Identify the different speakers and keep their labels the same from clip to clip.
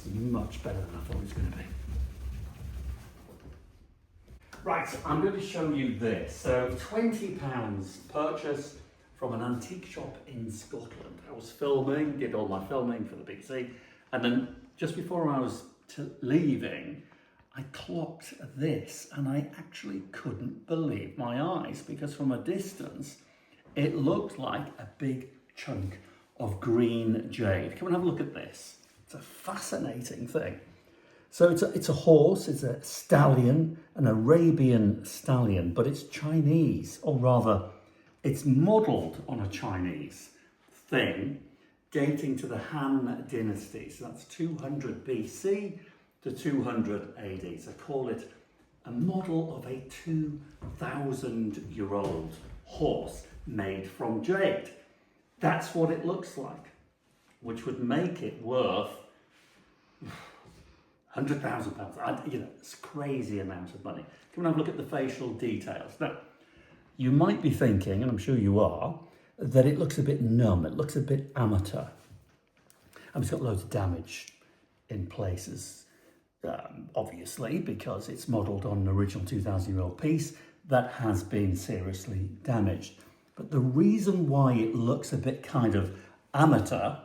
Speaker 1: much better than I thought it was going to be. Right, I'm going to show you this. So £20 purchase from an antique shop in Scotland. I was filming, did all my filming for the BBC, and then just before I was leaving, I clocked this and I actually couldn't believe my eyes, because from a distance, it looked like a big chunk of green jade. Come and have a look at this. It's a fascinating thing. So it's a horse, it's a stallion, an Arabian stallion, but it's Chinese, or rather, it's modelled on a Chinese thing dating to the Han Dynasty. So that's 200 BC to 200 AD. So call it a model of a 2,000-year-old horse made from jade. That's what it looks like, which would make it worth £100,000. You know, it's a crazy amount of money. Come and have a look at the facial details. Now, you might be thinking, and I'm sure you are, that it looks a bit numb, it looks a bit amateur. And it's got loads of damage in places, obviously, because it's modelled on an original 2,000-year-old piece that has been seriously damaged. But the reason why it looks a bit kind of amateur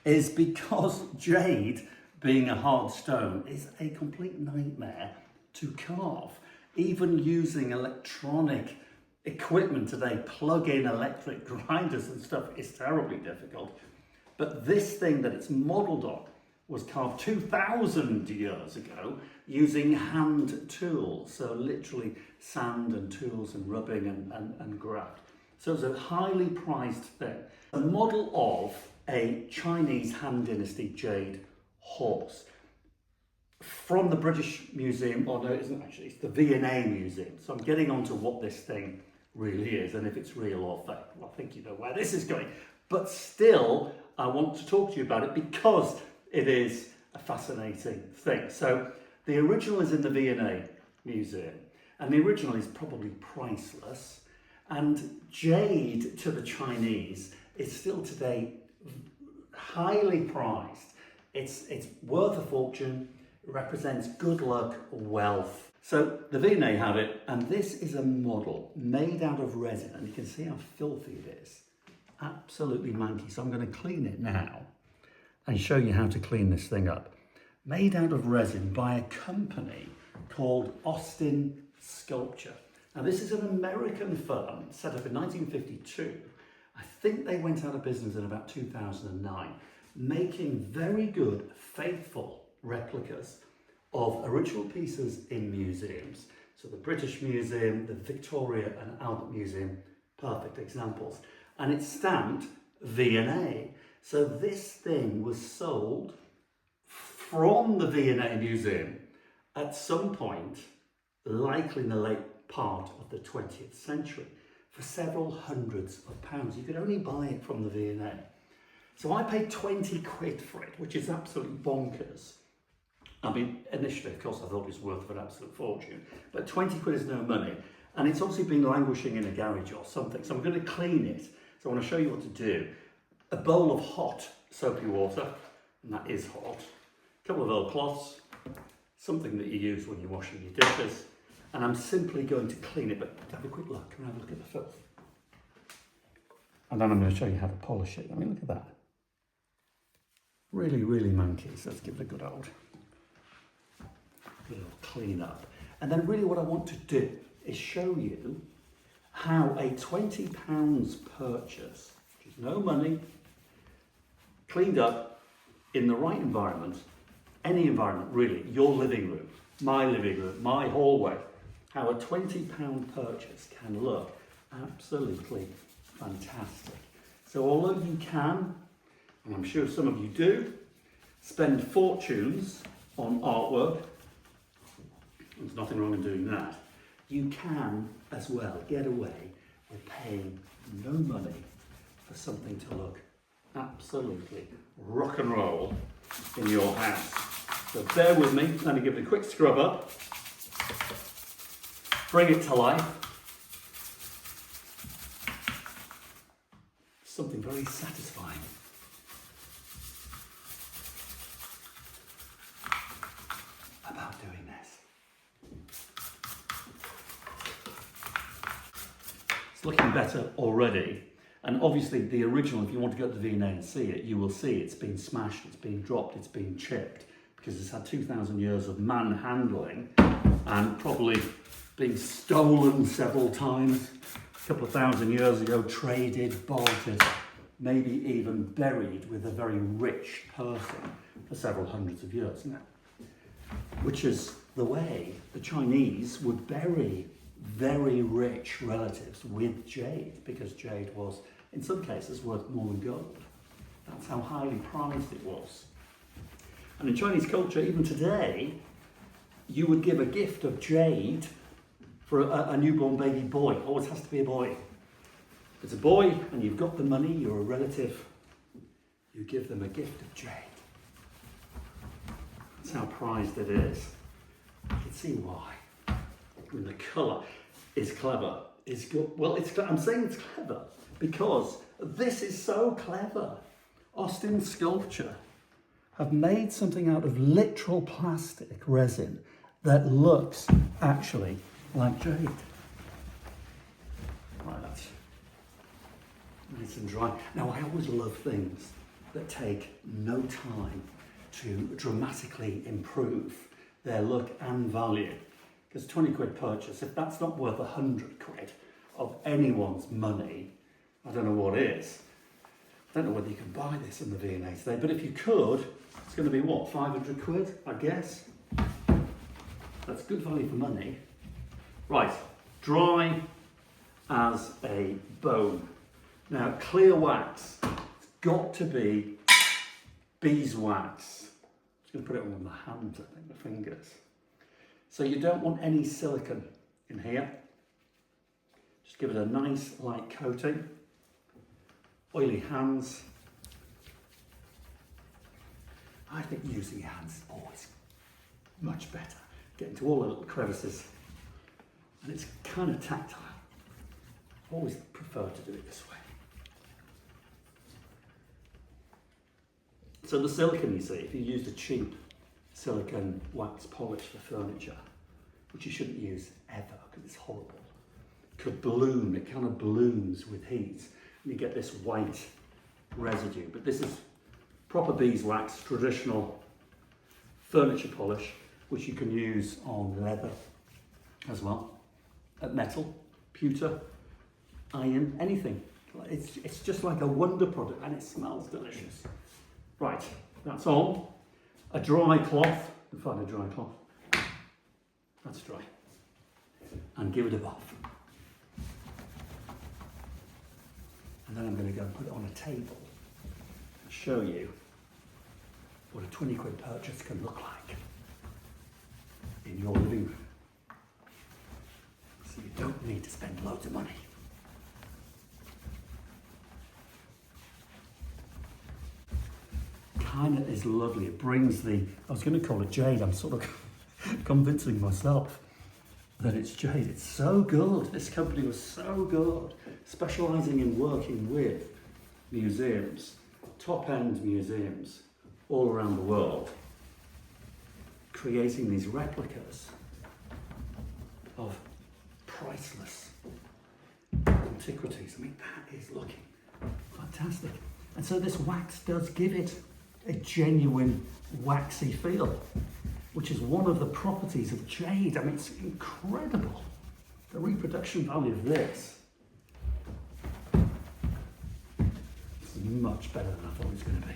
Speaker 1: is because jade, being a hard stone, is a complete nightmare to carve. Even using electronic equipment today, plug-in electric grinders and stuff, is terribly difficult. But this thing that it's modelled on was carved 2,000 years ago using hand tools. So literally sand and tools and rubbing and graft. So it's a highly prized thing. A model of a Chinese Han Dynasty jade horse from the British Museum, or no, it isn't actually, it's the V&A Museum. So I'm getting on to what this thing really is and if it's real or fake. Well, I think you know where this is going. But still, I want to talk to you about it because it is a fascinating thing. So the original is in the V&A Museum, and the original is probably priceless. And jade to the Chinese is still today highly prized. It's worth a fortune, represents good luck, wealth. So the V&A had it, and this is a model made out of resin, and you can see how filthy it is. Absolutely manky. So I'm going to clean it now and show you how to clean this thing up. Made out of resin by a company called Authentication Sculpture. Now this is an American firm set up in 1952. I think they went out of business in about 2009, making very good, faithful replicas of original pieces in museums. So the British Museum, the Victoria and Albert Museum, perfect examples. And it's stamped V&A. So this thing was sold from the V&A Museum at some point, likely in the late part of the 20th century, for several hundreds of pounds. You could only buy it from the V&A. So I paid 20 quid for it, which is absolutely bonkers. I mean, initially, of course, I thought it was worth an absolute fortune, but 20 quid is no money. And it's obviously been languishing in a garage or something. So I'm going to clean it. So I want to show you what to do. A bowl of hot soapy water, and that is hot. A couple of oil cloths, something that you use when you're washing your dishes. And I'm simply going to clean it, but have a quick look. Come and have a look at the filth. And then I'm going to show you how to polish it. I mean, look at that. Really, really manky. So let's give it a good old clean up. And then really what I want to do is show you how a £20 purchase, which is no money, cleaned up in the right environment, any environment really, your living room, my hallway, how a £20 purchase can look absolutely fantastic. So although you can, and I'm sure some of you do, spend fortunes on artwork, there's nothing wrong in doing that, you can as well get away with paying no money for something to look absolutely rock and roll in your house. So bear with me, let me give it a quick scrub up, bring it to life. Something very satisfying. looking better already. And obviously the original, if you want to go to the V&A and see it, you will see it's been smashed, it's been dropped, it's been chipped, because it's had 2,000 years of manhandling and probably being stolen several times, a couple of thousand years ago, traded, bartered, maybe even buried with a very rich person for several hundreds of years now. Which is the way the Chinese would bury very rich relatives with jade, because jade was, in some cases, worth more than gold. That's how highly prized it was. And in Chinese culture, even today, you would give a gift of jade for a newborn baby boy. Always has to be a boy. If it's a boy and you've got the money, you're a relative, you give them a gift of jade. That's how prized it is. You can see why. And the colour is clever. It's good. Well, I'm saying it's clever because this is so clever. Austin Sculpture have made something out of literal plastic resin that looks actually like jade. Right, that's nice and dry. Now, I always love things that take no time to dramatically improve their look and value. Because 20 quid purchase, if that's not worth 100 quid of anyone's money, I don't know what is. I don't know whether you can buy this in the V&A today, but if you could, it's going to be what, 500 quid, I guess? That's good value for money. Right, dry as a bone. Now, clear wax, it's got to be beeswax. I'm just going to put it on my hands, I think, the fingers. So you don't want any silicone in here. Just give it a nice light coating. Oily hands. I think using your hands is always much better. Get into all the little crevices. And it's kind of tactile. I always prefer to do it this way. So the silicone, you see, if you used a cheap silicone wax polish for furniture, which you shouldn't use ever because it's horrible, could bloom, it kind of blooms with heat, and you get this white residue. But this is proper beeswax, traditional furniture polish, which you can use on leather as well, at metal, pewter, iron, anything. It's just like a wonder product, and it smells delicious. Right, that's on. A dry cloth, you find a dry cloth, that's dry, and give it a buff. And then I'm going to go and put it on a table and show you what a 20 quid purchase can look like in your living room. So you don't need to spend loads of money. Kind of is lovely. It brings I was going to call it jade. I'm sort of convincing myself that it's jade. It's so good. This company was so good, specialising in working with museums, top-end museums all around the world, creating these replicas of priceless antiquities. I mean, that is looking fantastic. And so this wax does give it a genuine waxy feel, which is one of the properties of jade. I mean, it's incredible. The reproduction value of this is much better than I thought it was going to be.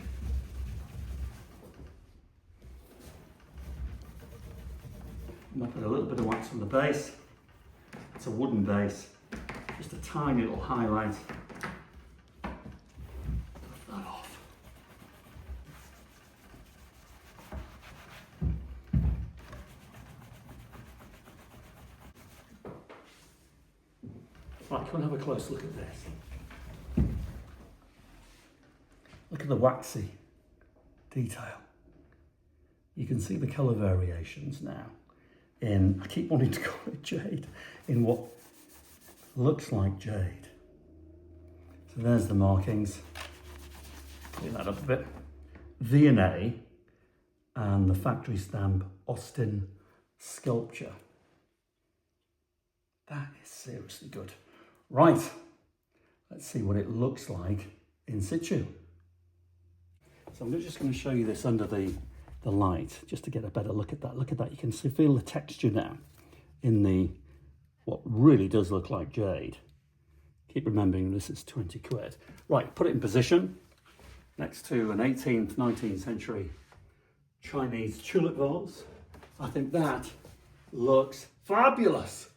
Speaker 1: I'm going to put a little bit of wax on the base. It's a wooden base, just a tiny little highlight. Right, come and have a close look at this. Look at the waxy detail. You can see the colour variations now I keep wanting to call it jade, in what looks like jade. So there's the markings. Clean that up a bit. V&A and the factory stamp Austin Sculpture. That is seriously good. Right, let's see what it looks like in situ. So I'm just going to show you this under the light, just to get a better look at that. Look at that, you can see, feel the texture now in the, what really does look like jade. Keep remembering this is 20 quid. Right, put it in position next to an 18th, 19th century Chinese tulip vase. I think that looks fabulous.